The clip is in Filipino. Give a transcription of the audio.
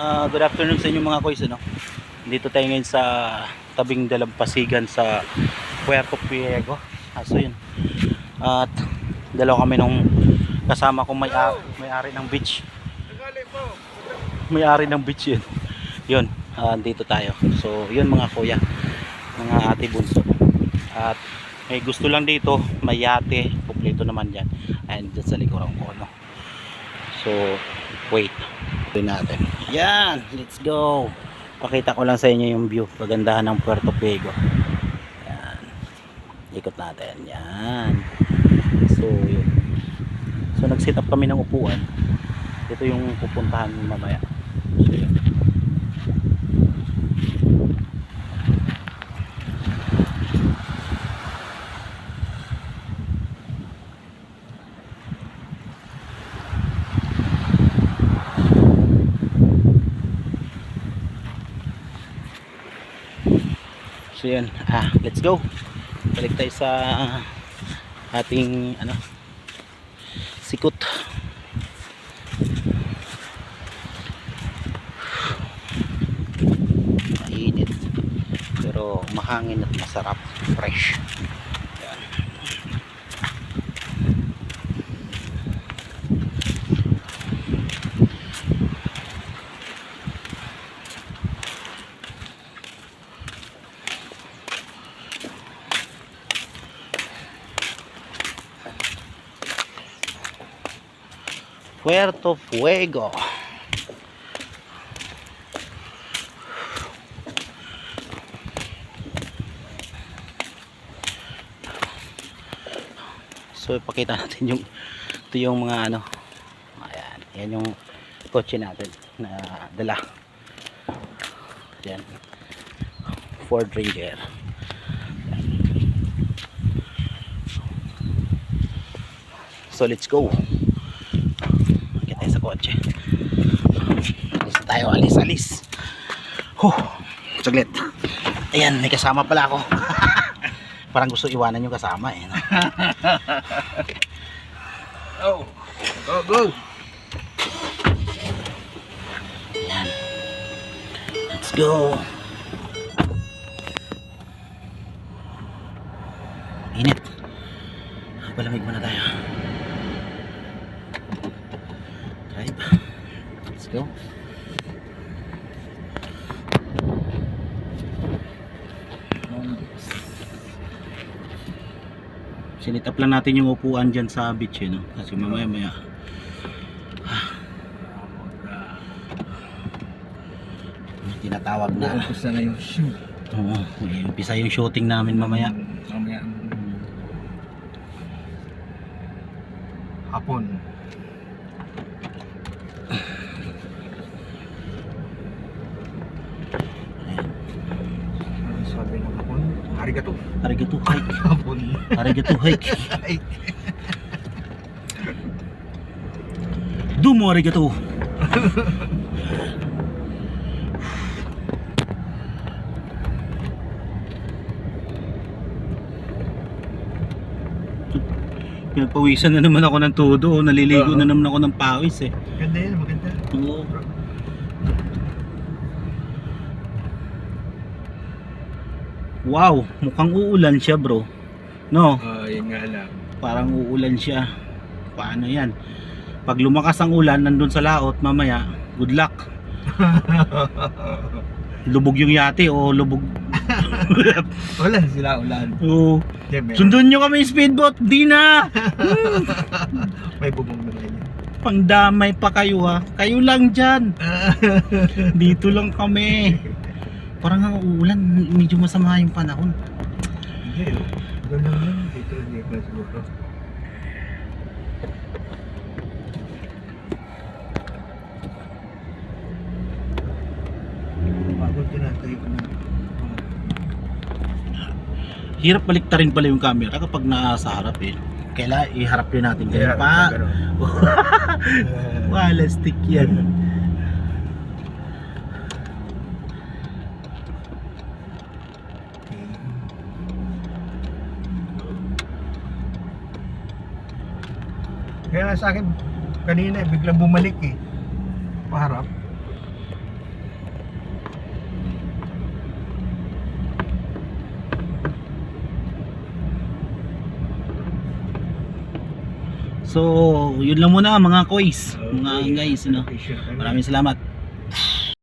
Good afternoon sa inyo mga koys, ano? Dito tayo ngayon sa tabing dalampasigan sa Puerto Priego. So yun. At dalawa kami nung kasama kong may-ari ng beach. May-ari ng beach yun. Yun, dito tayo. So yun mga kuya, mga ate bunso. At may gusto lang dito, may yate, kumpleto naman yan. And dyan sa likuran ko, no? So wait, ito natin. Yan, let's go. Pakita ko lang sa inyo yung view, pagandahan ng Puerto Priego. Yan, ikot natin. Yan. So yun. So nag-set up kami ng upuan. Ito yung pupuntahan mamaya. So yun. So yan, let's go. Balik tayo sa ating sikot. Mainit pero mahangin at masarap, fresh. Yan. Puerto Priego. So ipakita natin yung ito yung mga ayan, yan yung kotse natin na dala. Yan, Ford Ranger. Yan. So let's go. Sa kotse. Alis tayo, alis. Saglit. Ayan, may kasama pala ako. Parang gusto iwanan yung kasama eh. Oh, go. Ayan. Let's go. Init. Palamig muna tayo. Let's go. Sinit up lang natin yung upuan dyan sa beach no? Kasi mamaya may tinatawag na. Umpisa na yung shoot. Oo, umpisa yung shooting namin mamaya. Mamaya. Hapon. Sabi ng hapon, arigato. Arigato hike. Hapon. Arigato hike. Dumo arigato. Pinagpawisan na naman ako ng todo. Naliligo na naman ako ng pawis eh. Maganda yan, maganda. Oo. Wow, mukhang uulan siya bro. No? Yun nga lang. Parang uulan siya. Paano yan? Pag lumakas ang ulan nandun sa laot mamaya, good luck. Lubog yung yate o lubog. Wala sila ulan. Oo. Yeah, Sundon nyo kami speedboat. Di na. May bubong na yan. Pangdamay pa kayo ha. Kayo lang dyan. Dito lang kami. Parang ang uulan, medyo masama yung panahon. Hindi, ganun lang. Dito lang yung class siguro. Pagod din natin ko na. Hirap baliktarin pala yung camera kapag nasa harap eh. Kailangan iharap yun natin ganyan pa. Wala stick yan. Kaya sa akin, kanina biglang bumalik eh. Paharap. So, yun lang muna mga koys, mga guys, I-share ka na. maraming salamat.